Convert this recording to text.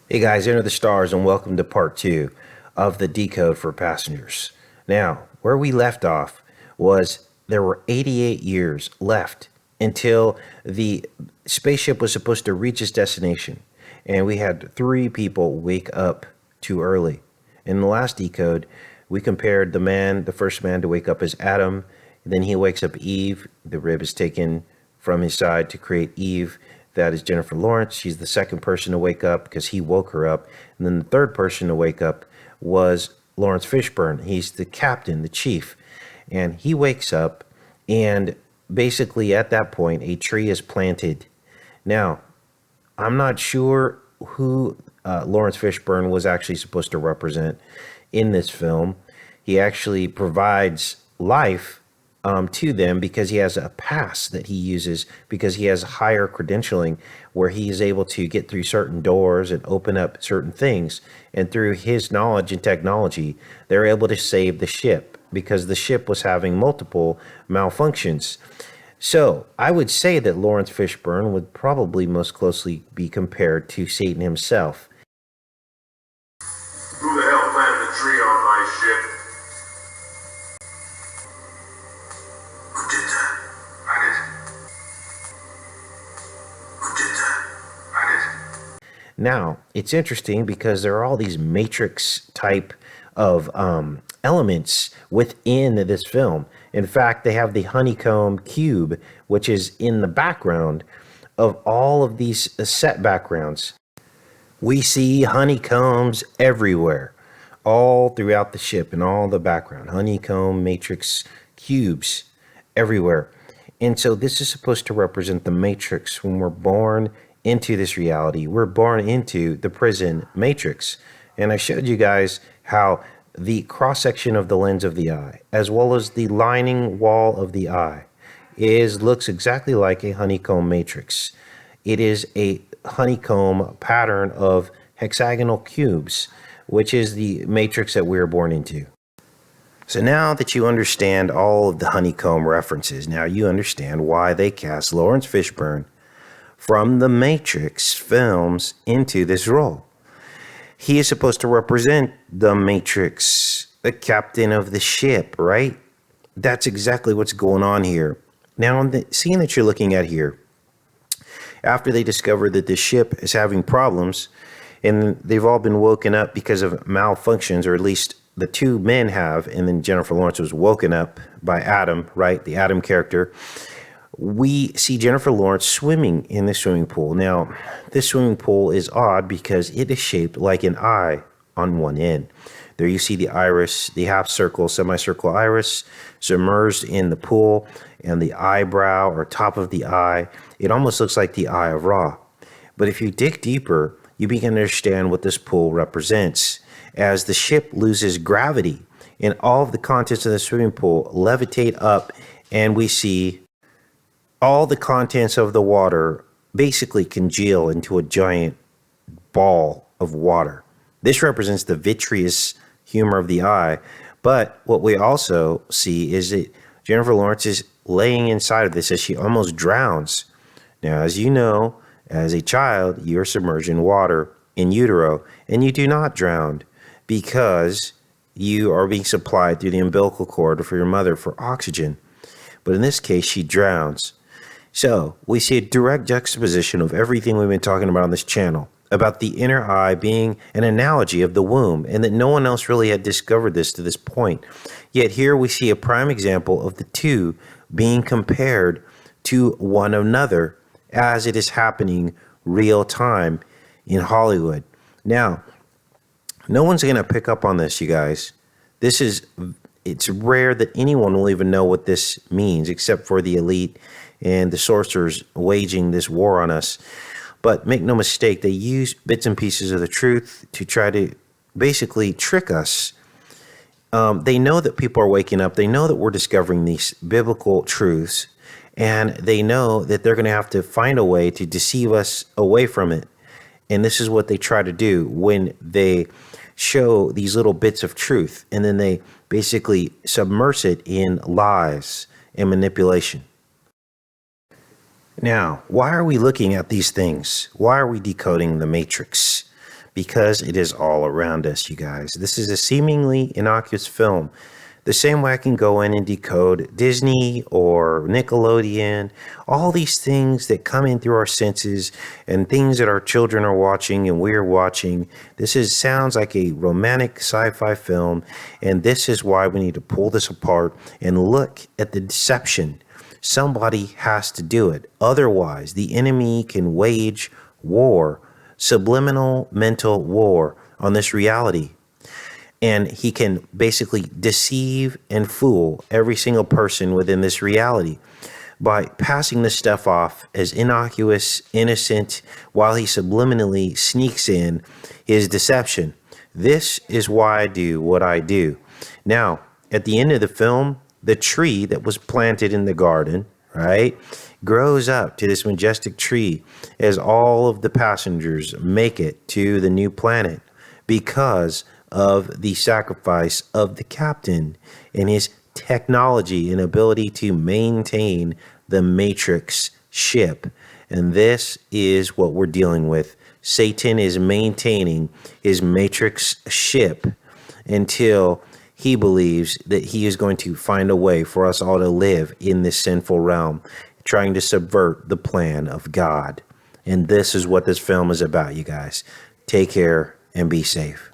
Hey guys, enter the stars and welcome to part 2 of the decode for passengers. Now, where we left off was there were 88 years left until the spaceship was supposed to reach its destination, and we had 3 people wake up too early. In the last decode, we compared the first man to wake up as Adam, then he wakes up Eve, the rib is taken from his side to create Eve. That is Jennifer Lawrence. She's the second person to wake up because he woke her up. And then the third person to wake up was Lawrence Fishburne. He's the captain, the chief. And he wakes up, and basically at that point, a tree is planted. Now, I'm not sure who Lawrence Fishburne was actually supposed to represent in this film. He actually provides life to them because he has a pass that he uses because he has higher credentialing where he is able to get through certain doors and open up certain things. And through his knowledge and technology, they're able to save the ship because the ship was having multiple malfunctions. So I would say that Lawrence Fishburne would probably most closely be compared to Satan himself. Who the hell planted the tree on my ship? Who did that? I did. Who did that? I did. Now, it's interesting because there are all these matrix type of elements within this film. In fact, they have the honeycomb cube, which is in the background of all of these set backgrounds. We see honeycombs everywhere, all throughout the ship and all the background, honeycomb matrix cubes everywhere. And so this is supposed to represent the matrix. When we're born into this reality, we're born into the prison matrix. And I showed you guys how the cross-section of the lens of the eye, as well as the lining wall of the eye, looks exactly like a honeycomb matrix. It is a honeycomb pattern of hexagonal cubes, which is the matrix that we are born into. So now that you understand all of the honeycomb references, now you understand why they cast Lawrence Fishburne from the Matrix films into this role. He is supposed to represent the Matrix, the captain of the ship, right? That's exactly what's going on here. Now, in the scene that you're looking at here, after they discover that the ship is having problems, and they've all been woken up because of malfunctions, or at least the 2 men have, and then Jennifer Lawrence was woken up by Adam, right? The Adam character. We see Jennifer Lawrence swimming in the swimming pool. Now, this swimming pool is odd because it is shaped like an eye on one end. There you see the iris, the half circle, semicircle iris submerged in the pool, and the eyebrow or top of the eye, it almost looks like the eye of Ra. But if you dig deeper, you begin to understand what this pool represents. As the ship loses gravity and all of the contents of the swimming pool levitate up, and we see all the contents of the water basically congeal into a giant ball of water. This represents the vitreous humor of the eye. But what we also see is that Jennifer Lawrence is laying inside of this as she almost drowns. Now, as you know, as a child, you're submerged in water in utero, and you do not drown because you are being supplied through the umbilical cord for your mother for oxygen. But in this case, she drowns. So we see a direct juxtaposition of everything we've been talking about on this channel, about the inner eye being an analogy of the womb, and that no one else really had discovered this to this point. Yet here we see a prime example of the 2 being compared to one another as it is happening real time in Hollywood. Now, no one's going to pick up on this, you guys. It's rare that anyone will even know what this means except for the elite and the sorcerers waging this war on us. But make no mistake, they use bits and pieces of the truth to try to basically trick us. They know that people are waking up. They know that we're discovering these biblical truths, and they know that they're going to have to find a way to deceive us away from it. And this is what they try to do when they show these little bits of truth, and then they basically submerge it in lies and manipulation. Now, why are we looking at these things? Why are we decoding the matrix? because it is all around us, you guys. This is a seemingly innocuous film. The same way I can go in and decode Disney or Nickelodeon, all these things that come in through our senses and things that our children are watching and we're watching. Sounds like a romantic sci-fi film, and this is why we need to pull this apart and look at the deception. Somebody has to do it. Otherwise, the enemy can wage war, subliminal mental war on this reality. And he can basically deceive and fool every single person within this reality by passing this stuff off as innocuous, innocent, while he subliminally sneaks in his deception. This is why I do what I do. Now, at the end of the film, the tree that was planted in the garden, right, grows up to this majestic tree as all of the passengers make it to the new planet because of the sacrifice of the captain and his technology and ability to maintain the Matrix ship. And this is what we're dealing with. Satan is maintaining his Matrix ship until he believes that he is going to find a way for us all to live in this sinful realm, trying to subvert the plan of God. And this is what this film is about, you guys. Take care and be safe.